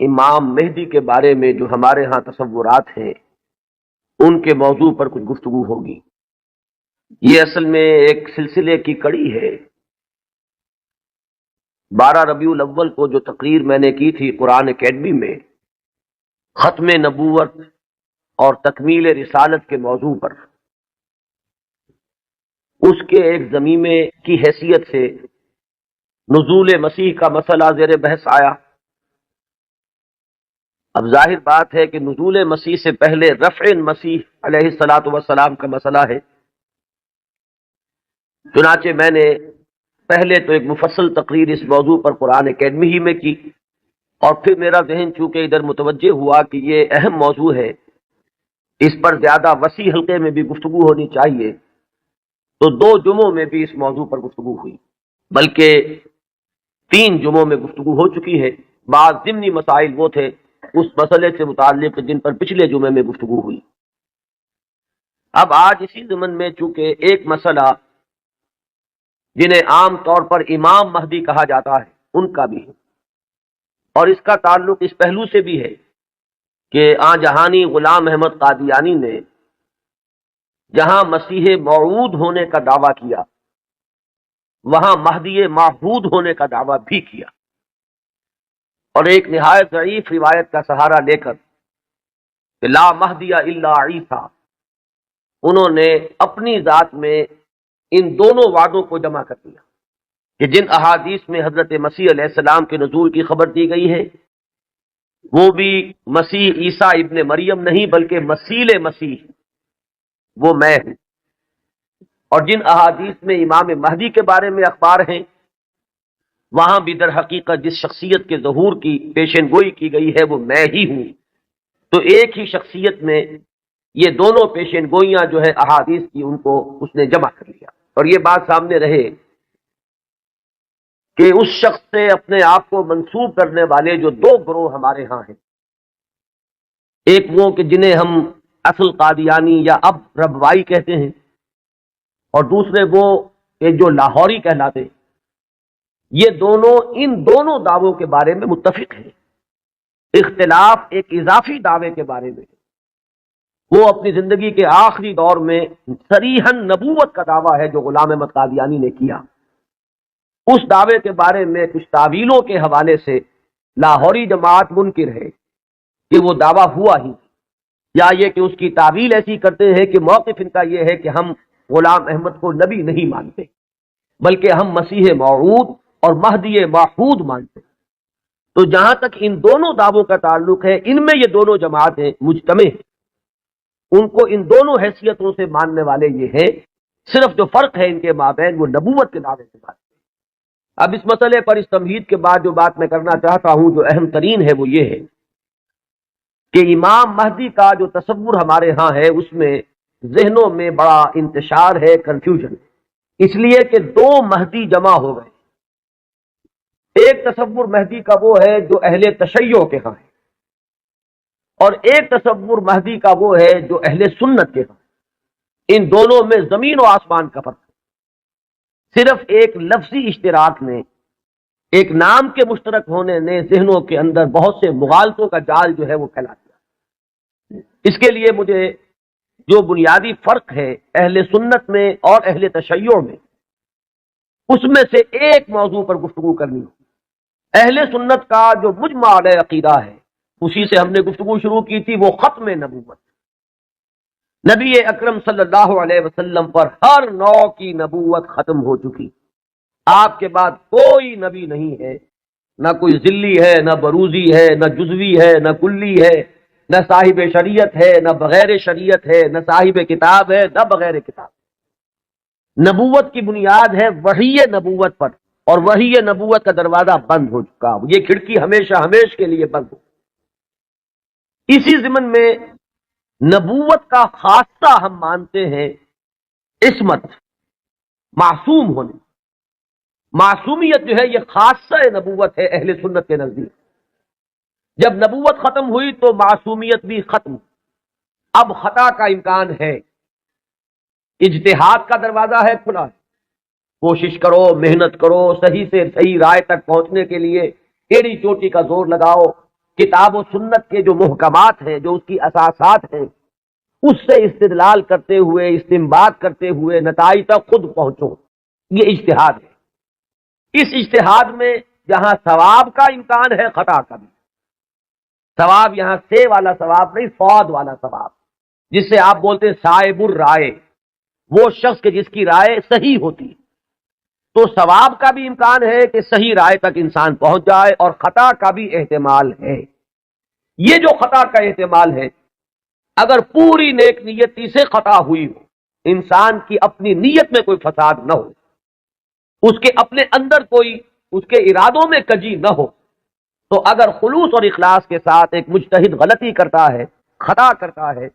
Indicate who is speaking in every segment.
Speaker 1: امام مہدی کے بارے میں جو ہمارے ہاں تصورات ہیں ان کے موضوع پر کچھ گفتگو ہوگی۔ یہ اصل میں ایک سلسلے کی کڑی ہے۔ 12 ربیع الاول کو جو تقریر میں نے کی تھی قرآن اکیڈمی میں ختم نبوت اور تکمیل رسالت کے موضوع پر، اس کے ایک ضمیمے کی حیثیت سے نزول مسیح کا مسئلہ زیر بحث آیا۔ اب ظاہر بات ہے کہ نزول مسیح سے پہلے رفع مسیح علیہ الصلاۃ والسلام کا مسئلہ ہے۔ چنانچہ میں نے پہلے تو ایک مفصل تقریر اس موضوع پر قرآن اکیڈمی ہی میں کی، اور پھر میرا ذہن چونکہ ادھر متوجہ ہوا کہ یہ اہم موضوع ہے، اس پر زیادہ وسیع حلقے میں بھی گفتگو ہونی چاہیے، تو 2 جمعوں میں بھی اس موضوع پر گفتگو ہوئی، بلکہ 3 جمعوں میں گفتگو ہو چکی ہے۔ بعض ضمنی مسائل وہ تھے اس مسئلے سے متعلق جن پر پچھلے جمعے میں گفتگو ہوئی۔ اب آج اسی ضمن میں چونکہ ایک مسئلہ جنہیں عام طور پر امام مہدی کہا جاتا ہے ان کا بھی ہے، اور اس کا تعلق اس پہلو سے بھی ہے کہ آن جہانی غلام احمد قادیانی نے جہاں مسیح موعود ہونے کا دعویٰ کیا وہاں مہدی معہود ہونے کا دعویٰ بھی کیا، اور ایک نہایت ضعیف روایت کا سہارا لے کر کہ لا مہدی الا عیسیٰ، انہوں نے اپنی ذات میں ان دونوں وعدوں کو جمع کر دیا کہ جن احادیث میں حضرت مسیح علیہ السلام کے نزول کی خبر دی گئی ہے وہ بھی مسیح عیسیٰ ابن مریم نہیں بلکہ مسیل مسیح وہ میں ہوں، اور جن احادیث میں امام مہدی کے بارے میں اخبار ہیں وہاں بھی در حقیقت جس شخصیت کے ظہور کی پیشن گوئی کی گئی ہے وہ میں ہی ہوں۔ تو ایک ہی شخصیت میں یہ دونوں پیشن گوئیاں جو ہے احادیث کی ان کو اس نے جمع کر لیا، اور یہ بات سامنے رہے کہ اس شخص سے اپنے آپ کو منسوب کرنے والے جو 2 گروہ ہمارے ہاں ہیں، ایک وہ کہ جنہیں ہم اصل قادیانی یا اب ربوائی کہتے ہیں، اور دوسرے وہ کہ جو لاہوری کہلاتے ہیں۔ یہ دونوں ان دونوں دعووں کے بارے میں متفق ہیں، اختلاف ایک اضافی دعوے کے بارے میں۔ وہ اپنی زندگی کے آخری دور میں صریحاً نبوت کا دعویٰ ہے جو غلام احمد قادیانی نے کیا، اس دعوے کے بارے میں کچھ تعویلوں کے حوالے سے لاہوری جماعت منکر ہے کہ وہ دعویٰ ہوا ہی، یا یہ کہ اس کی تعویل ایسی کرتے ہیں کہ موقف ان کا یہ ہے کہ ہم غلام احمد کو نبی نہیں مانتے بلکہ ہم مسیح موعود اور مہدی معہود مانتے ہیں۔ تو جہاں تک ان دونوں دعووں کا تعلق ہے ان میں یہ دونوں جماعتیں مجتمع ہیں، ان کو ان دونوں حیثیتوں سے ماننے والے یہ ہیں، صرف جو فرق ہے ان کے مابین وہ نبوت کے دعوے سے مانتے ہیں۔ اب اس مسئلے پر اس تمہید کے بعد جو بات میں کرنا چاہتا ہوں جو اہم ترین ہے وہ یہ ہے کہ امام مہدی کا جو تصور ہمارے ہاں ہے اس میں ذہنوں میں بڑا انتشار ہے، کنفیوژن، اس لیے کہ 2 مہدی جمع ہو گئے۔ ایک تصور مہدی کا وہ ہے جو اہل تشیع کے ہاں ہے، اور ایک تصور مہدی کا وہ ہے جو اہل سنت کے ہاں۔ ان دونوں میں زمین و آسمان کا فرق ہے۔ صرف ایک لفظی اشتراک نے، ایک نام کے مشترک ہونے نے ذہنوں کے اندر بہت سے مغالطوں کا جال جو ہے وہ پھیلا دیا۔ اس کے لیے مجھے جو بنیادی فرق ہے اہل سنت میں اور اہل تشیع میں، اس میں سے ایک موضوع پر گفتگو کرنی ہے۔ اہل سنت کا جو مجمع علیہ عقیدہ ہے اسی سے ہم نے گفتگو شروع کی تھی، وہ ختم نبوت۔ نبی اکرم صلی اللہ علیہ وسلم پر ہر نوع کی نبوت ختم ہو چکی، آپ کے بعد کوئی نبی نہیں ہے، نہ کوئی ذلی ہے، نہ بروزی ہے، نہ جزوی ہے، نہ کلی ہے، نہ صاحب شریعت ہے، نہ بغیر شریعت ہے، نہ صاحب کتاب ہے، نہ بغیر کتاب۔ نبوت کی بنیاد ہے وحی نبوت پر، اور وحی نبوت کا دروازہ بند ہو چکا، یہ کھڑکی ہمیشہ ہمیشہ کے لیے بند ہو۔ اسی ضمن میں نبوت کا خاصہ ہم مانتے ہیں عصمت، معصوم ہونے۔ معصومیت جو ہے یہ خاصہ نبوت ہے اہل سنت کے نزدیک۔ جب نبوت ختم ہوئی تو معصومیت بھی ختم، اب خطا کا امکان ہے، اجتہاد کا دروازہ ہے کھلا ہے، کوشش کرو، محنت کرو، صحیح سے صحیح رائے تک پہنچنے کے لیے ایڑی چوٹی کا زور لگاؤ، کتاب و سنت کے جو محکمات ہیں، جو اس کی اساسات ہیں، اس سے استدلال کرتے ہوئے، استنباط کرتے ہوئے نتائج تک خود پہنچو، یہ اجتہاد ہے۔ اس اجتہاد میں جہاں ثواب کا امکان ہے، خطا کا بھی۔ ثواب یہاں سے والا ثواب نہیں، فواد والا ثواب، جس سے آپ بولتے ہیں صائب الرائے، وہ شخص کہ جس کی رائے صحیح ہوتی ہے۔ تو ثواب کا بھی امکان ہے کہ صحیح رائے تک انسان پہنچ جائے، اور خطا کا بھی احتمال ہے۔ یہ جو خطا کا احتمال ہے، اگر پوری نیک نیتی سے خطا ہوئی ہو، انسان کی اپنی نیت میں کوئی فساد نہ ہو، اس کے اپنے اندر کوئی اس کے ارادوں میں کجی نہ ہو، تو اگر خلوص اور اخلاص کے ساتھ ایک مجتہد غلطی کرتا ہے، خطا کرتا ہے،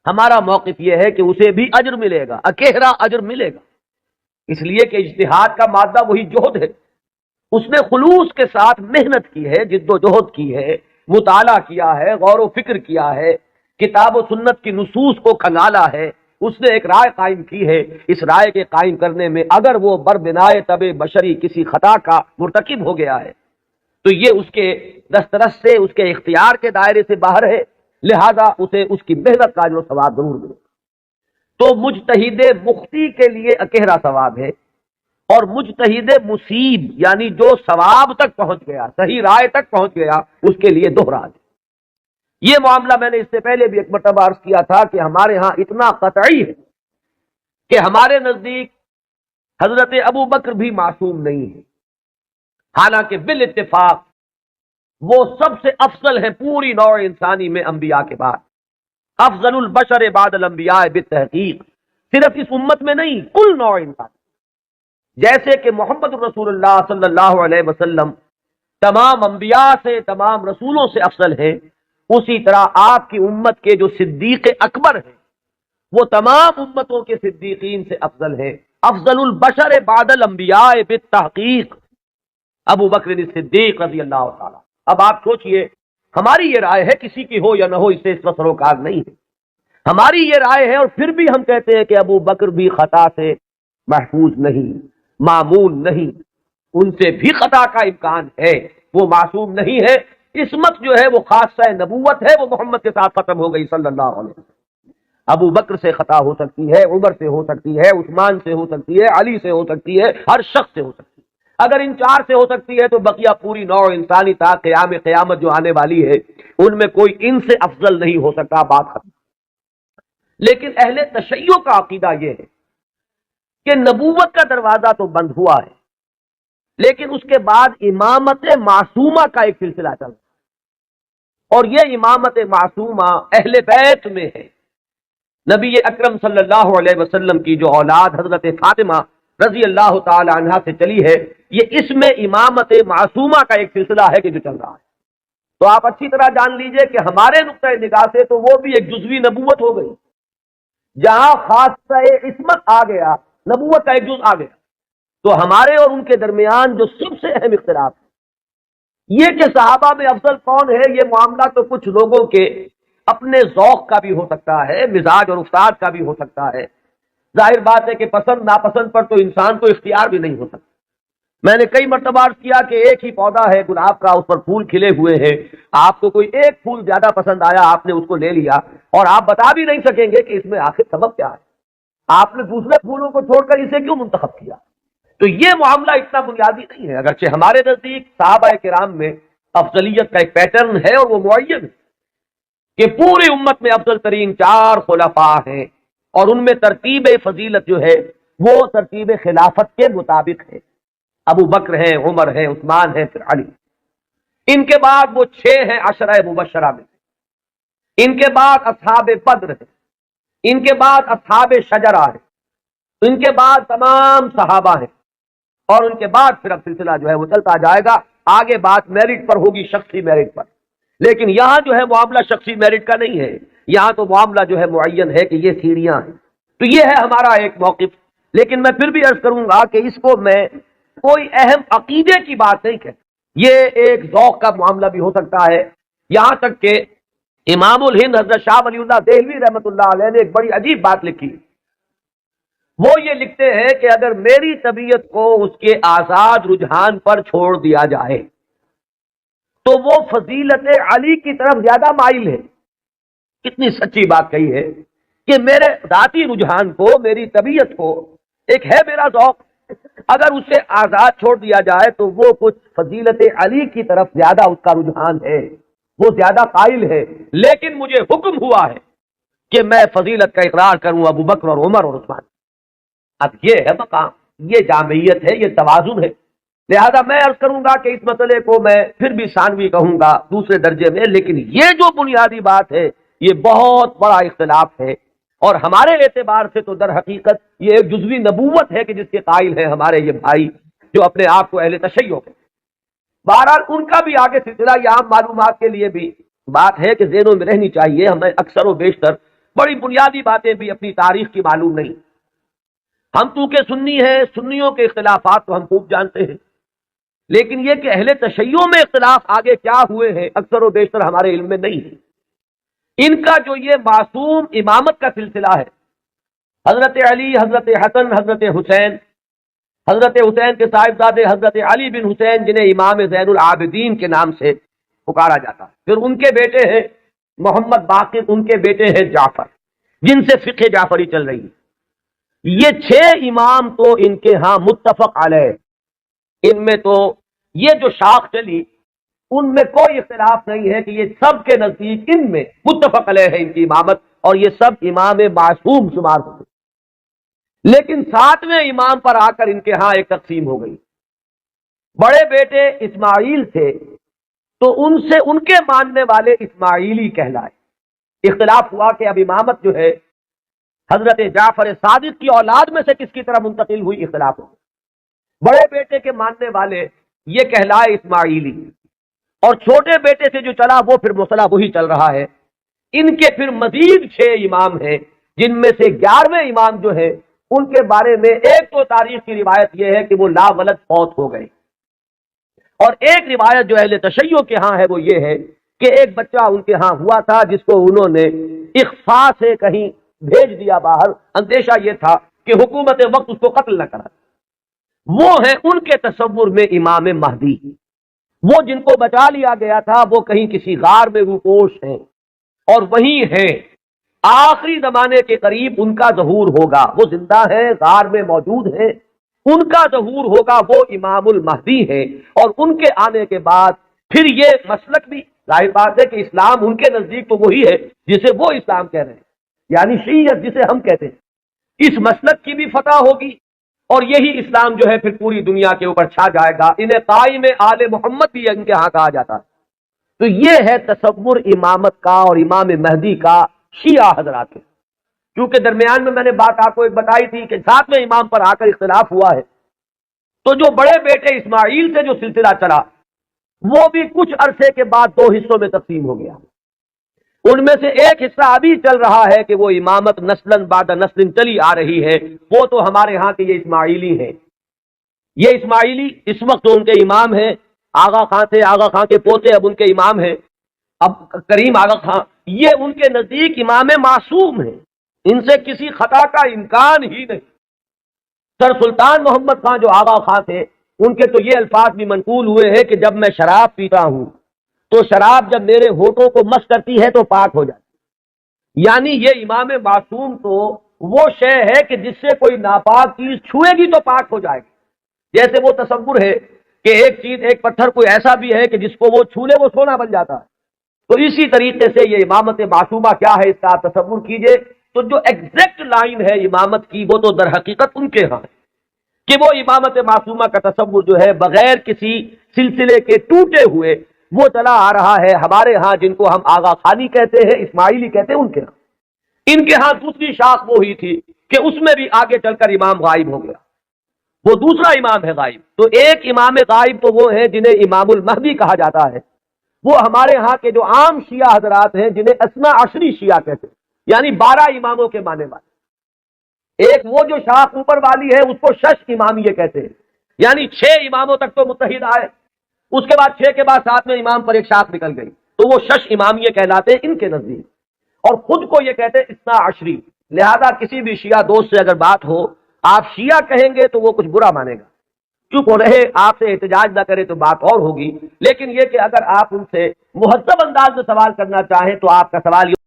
Speaker 1: ہمارا موقف یہ ہے کہ اسے بھی اجر ملے گا، اکیرا اجر ملے گا، اس لیے کہ اجتہاد کا مادہ وہی جہد ہے۔ اس نے خلوص کے ساتھ محنت کی ہے، جد و جہد کی ہے، مطالعہ کیا ہے، غور و فکر کیا ہے، کتاب و سنت کی نصوص کو کھنگالا ہے، اس نے ایک رائے قائم کی ہے۔ اس رائے کے قائم کرنے میں اگر وہ بربنائے طب بشری کسی خطا کا مرتکب ہو گیا ہے، تو یہ اس کے دسترس سے، اس کے اختیار کے دائرے سے باہر ہے، لہذا اسے اس کی محنت کا جو ثواب ضرور ملے۔ تو مجتہد مختی کے لیے اکیرا ثواب ہے، اور مجتہد مصیب یعنی جو ثواب تک پہنچ گیا، صحیح رائے تک پہنچ گیا، اس کے لیے دوہرا ہے۔ یہ معاملہ میں نے اس سے پہلے بھی ایک مرتبہ عرض کیا تھا کہ ہمارے ہاں اتنا قطعی ہے کہ ہمارے نزدیک حضرت ابو بکر بھی معصوم نہیں ہے، حالانکہ بالاتفاق وہ سب سے افضل ہے پوری نوع انسانی میں، انبیاء کے بعد افضل البشر بعد الانبیاء بالتحقیق، صرف اس امت میں نہیں، کل نوع انسان۔ جیسے کہ محمد رسول اللہ صلی اللہ علیہ وسلم تمام انبیاء سے، تمام رسولوں سے افضل ہیں، اسی طرح آپ کی امت کے جو صدیق اکبر ہیں، وہ تمام امتوں کے صدیقین سے افضل ہیں۔ افضل البشر بعد الانبیاء بالتحقیق ابو بکر صدیق رضی اللہ تعالی۔ اب آپ سوچئے، ہماری یہ رائے ہے، کسی کی ہو یا نہ ہو اس سے اس وقت سروکار نہیں ہے، ہماری یہ رائے ہے، اور پھر بھی ہم کہتے ہیں کہ ابو بکر بھی خطا سے محفوظ نہیں، معمول نہیں، ان سے بھی خطا کا امکان ہے، وہ معصوم نہیں ہے۔ عصمت جو ہے وہ خاصہ نبوت ہے، وہ محمد کے ساتھ ختم ہو گئی صلی اللہ علیہ وسلم۔ ابو بکر سے خطا ہو سکتی ہے، عمر سے ہو سکتی ہے، عثمان سے ہو سکتی ہے، علی سے ہو سکتی ہے، ہر شخص سے ہو سکتی ہے۔ اگر ان چار سے ہو سکتی ہے تو بقیہ پوری نوع انسانی تا قیامت جو آنے والی ہے، ان میں کوئی ان سے افضل نہیں ہو سکتا، بات ختم۔ لیکن اہل تشیع کا عقیدہ یہ ہے کہ نبوت کا دروازہ تو بند ہوا ہے، لیکن اس کے بعد امامت معصومہ کا ایک سلسلہ چل رہا ہے، اور یہ امامت معصومہ اہل بیت میں ہے۔ نبی اکرم صلی اللہ علیہ وسلم کی جو اولاد حضرت فاطمہ رضی اللہ تعالی عنہا سے چلی ہے، یہ اس میں امامت معصومہ کا ایک سلسلہ ہے کہ جو چل رہا ہے۔ تو آپ اچھی طرح جان لیجئے کہ ہمارے نقطۂ نگاہ سے تو وہ بھی ایک جزوی نبوت ہو گئی، جہاں خاصہ عصمت آ گیا، نبوت کا ایک جز آ گیا۔ تو ہمارے اور ان کے درمیان جو سب سے اہم اختلاف ہے یہ کہ صحابہ میں افضل کون ہے، یہ معاملہ تو کچھ لوگوں کے اپنے ذوق کا بھی ہو سکتا ہے، مزاج اور استاد کا بھی ہو سکتا ہے۔ ظاہر بات ہے کہ پسند ناپسند پر تو انسان کو اختیار بھی نہیں ہو سکتا۔ میں نے کئی مرتبہ عرض کیا کہ ایک ہی پودا ہے گلاب کا، اس پر پھول کھلے ہوئے ہیں، آپ کو کوئی ایک پھول زیادہ پسند آیا، آپ نے اس کو لے لیا، اور آپ بتا بھی نہیں سکیں گے کہ اس میں آخر سبب کیا ہے، آپ نے دوسرے پھولوں کو چھوڑ کر اسے کیوں منتخب کیا۔ تو یہ معاملہ اتنا بنیادی نہیں ہے، اگرچہ ہمارے نزدیک صحابہ کرام میں افضلیت کا ایک پیٹرن ہے، اور وہ معین ہے کہ پوری امت میں افضل ترین 4 خلفاء ہیں، اور ان میں ترتیب فضیلت جو ہے وہ ترتیب خلافت کے مطابق ہے۔ ابو بکر ہیں، عمر ہیں، عثمان ہیں، پھر علی۔ ان کے بعد وہ 6 ہیں عشرہ مبشرہ میں، ان کے بعد اصحاب بدر ہیں، ان کے بعد اصحاب شجرہ ہیں، ان کے بعد تمام صحابہ ہیں، اور ان کے بعد پھر اب سلسلہ جو ہے وہ چلتا جائے گا۔ آگے بات میرٹ پر ہوگی، شخصی میرٹ پر، لیکن یہاں جو ہے معاملہ شخصی میرٹ کا نہیں ہے، یہاں تو معاملہ جو ہے معین ہے کہ یہ سیڑھیاں ہیں۔ تو یہ ہے ہمارا ایک موقف، لیکن میں پھر بھی عرض کروں گا کہ اس کو میں کوئی اہم عقیدے کی بات نہیں کہتا، یہ ایک ذوق کا معاملہ بھی ہو سکتا ہے۔ یہاں تک کہ امام الہند حضرت شاہ ولی اللہ دہلوی رحمۃ اللہ علیہ نے ایک بڑی عجیب بات لکھی، وہ یہ لکھتے ہیں کہ اگر میری طبیعت کو اس کے آزاد رجحان پر چھوڑ دیا جائے تو وہ فضیلت علی کی طرف زیادہ مائل ہے۔ کتنی سچی بات کہی ہے کہ میرے ذاتی رجحان کو، میری طبیعت کو، ایک ہے میرا ذوق، اگر اسے آزاد چھوڑ دیا جائے تو وہ کچھ فضیلت علی کی طرف زیادہ اس کا رجحان ہے، وہ زیادہ قائل ہے۔ لیکن مجھے حکم ہوا ہے کہ میں فضیلت کا اقرار کروں ابو بکر اور عمر اور عثمان۔ اب یہ ہے مقام، یہ جامعیت ہے، یہ توازن ہے۔ لہذا میں عرض کروں گا کہ اس مسئلے کو میں پھر بھی ثانوی کہوں گا، دوسرے درجے میں، لیکن یہ جو بنیادی بات ہے یہ بہت بڑا اختلاف ہے، اور ہمارے اعتبار سے تو در حقیقت یہ ایک جزوی نبوت ہے کہ جس کے قائل ہیں ہمارے یہ بھائی جو اپنے آپ کو اہل تشیع کے۔ بہرحال ان کا بھی آگے سلسلہ، یہ عام معلومات کے لیے بھی بات ہے کہ ذہنوں میں رہنی چاہیے۔ ہمیں اکثر و بیشتر بڑی بنیادی باتیں بھی اپنی تاریخ کی معلوم نہیں۔ ہم چونکہ سنی ہیں، سنیوں کے اختلافات تو ہم خوب جانتے ہیں، لیکن یہ کہ اہل تشیع میں اختلاف آگے کیا ہوئے ہیں اکثر و بیشتر ہمارے علم میں نہیں ہے۔ ان کا جو یہ معصوم امامت کا سلسلہ ہے، حضرت علی، حضرت حسن، حضرت حسین، حضرت حسین کے صاحبزادے حضرت علی بن حسین جنہیں امام زین العابدین کے نام سے پکارا جاتا ہے، پھر ان کے بیٹے ہیں محمد باقر، ان کے بیٹے ہیں جعفر، جن سے فقہ جعفری چل رہی ہے۔ یہ 6 امام تو ان کے ہاں متفق علیہ، ان میں تو یہ جو شاخ چلی ان میں کوئی اختلاف نہیں ہے کہ یہ سب کے نزدیک ان میں متفق علیہ ہے ان کی امامت، اور یہ سب امام معصوم شمار ہوتے۔ لیکن 7ویں امام پر آ کر ان کے ہاں ایک تقسیم ہو گئی۔ بڑے بیٹے اسماعیل تھے تو ان سے ان کے ماننے والے اسماعیلی کہلائے۔ اختلاف ہوا کہ اب امامت جو ہے حضرت جعفر صادق کی اولاد میں سے کس کی طرف منتقل ہوئی، اختلاف ہو گیا۔ بڑے بیٹے کے ماننے والے یہ کہلائے اسماعیلی، اور چھوٹے بیٹے سے جو چلا وہ پھر مسئلہ وہی چل رہا ہے۔ ان کے پھر مزید 6 امام ہیں، جن میں سے 11ویں امام جو ہے ان کے بارے میں ایک تو تاریخ کی روایت یہ ہے کہ وہ لا ولد فوت ہو گئے، اور ایک روایت جو اہل تشیع کے ہاں ہے وہ یہ ہے کہ ایک بچہ ان کے ہاں ہوا تھا جس کو انہوں نے اخفاء سے کہیں بھیج دیا باہر، اندیشہ یہ تھا کہ حکومت وقت اس کو قتل نہ کرا۔ وہ ہیں ان کے تصور میں امام مہدی، وہ جن کو بچا لیا گیا تھا وہ کہیں کسی غار میں روپوش ہیں، اور وہیں ہیں، آخری زمانے کے قریب ان کا ظہور ہوگا۔ وہ زندہ ہیں، غار میں موجود ہیں، ان کا ظہور ہوگا، وہ امام المہدی ہیں۔ اور ان کے آنے کے بعد پھر یہ مسلک بھی ظاہر بات ہے کہ اسلام ان کے نزدیک تو وہی ہے جسے وہ اسلام کہہ رہے ہیں، یعنی شیعت جسے ہم کہتے ہیں، اس مسلک کی بھی فتح ہوگی، اور یہی اسلام جو ہے پھر پوری دنیا کے اوپر چھا جائے گا۔ انہیں قائم آل محمد بھی ان کے ہاں کہا جاتا ہے۔ تو یہ ہے تصور امامت کا اور امام مہدی کا شیعہ حضرات کے۔ کیونکہ درمیان میں نے بات آپ کو ایک بتائی تھی کہ 7ویں امام پر آ کر اختلاف ہوا ہے، تو جو بڑے بیٹے اسماعیل سے جو سلسلہ چلا وہ بھی کچھ عرصے کے بعد 2 حصوں میں تقسیم ہو گیا۔ ان میں سے ایک حصہ ابھی چل رہا ہے کہ وہ امامت نسلاً بعد نسل چلی آ رہی ہے، وہ تو ہمارے ہاں کے یہ اسماعیلی ہیں۔ یہ اسماعیلی اس وقت تو ان کے امام ہیں، آغا خان تھے، آغا خان کے پوتے اب ان کے امام ہیں، اب کریم آغا خان، یہ ان کے نزدیک امام معصوم ہیں، ان سے کسی خطا کا امکان ہی نہیں۔ سر سلطان محمد خان جو آغا خان تھے، ان کے تو یہ الفاظ بھی منقول ہوئے ہیں کہ جب میں شراب پیتا ہوں تو شراب جب میرے ہونٹوں کو مس کرتی ہے تو پاک ہو جاتی۔ یعنی یہ امام معصوم تو وہ شے ہے کہ جس سے کوئی ناپاک چیز چھوئے گی تو پاک ہو جائے گی۔ جیسے وہ تصور ہے کہ ایک چیز، ایک پتھر کوئی ایسا بھی ہے کہ جس کو وہ چھو لے وہ سونا بن جاتا ہے، تو اسی طریقے سے یہ امامت معصومہ کیا ہے اس کا آپ تصور کیجئے۔ تو جو ایگزیکٹ لائن ہے امامت کی وہ تو در حقیقت ان کے ہاں ہے کہ وہ امامت معصومہ کا تصور جو ہے بغیر کسی سلسلے کے ٹوٹے ہوئے وہ چلا آ رہا ہے۔ ہمارے ہاں جن کو ہم آغا خانی کہتے ہیں، اسماعیلی کہتے ہیں، ان کے ہاں، ان کے ہاں دوسری شاخ وہ ہی تھی کہ اس میں بھی آگے چل کر امام غائب ہو گیا، وہ دوسرا امام ہے غائب۔ تو ایک امام غائب تو وہ ہیں جنہیں امام المہدی کہا جاتا ہے، وہ ہمارے ہاں کے جو عام شیعہ حضرات ہیں جنہیں اثنا عشری شیعہ کہتے ہیں، یعنی 12 اماموں کے ماننے والے۔ ایک وہ جو شاخ اوپر والی ہے اس کو شش امامیہ کہتے ہیں، یعنی 6 اماموں تک تو متحد آئے، اس کے بعد 6 کے بعد 7ویں امام پر ایک شاخ نکل گئی، تو وہ شش امامیہ کہلاتے ہیں ان کے نزدیک، اور خود کو یہ کہتے ہیں اثنا عشری۔ لہذا کسی بھی شیعہ دوست سے اگر بات ہو آپ شیعہ کہیں گے تو وہ کچھ برا مانے گا، چپ ہو رہے، آپ سے احتجاج نہ کرے تو بات اور ہوگی، لیکن یہ کہ اگر آپ ان سے مہذب انداز میں سوال کرنا چاہیں تو آپ کا سوال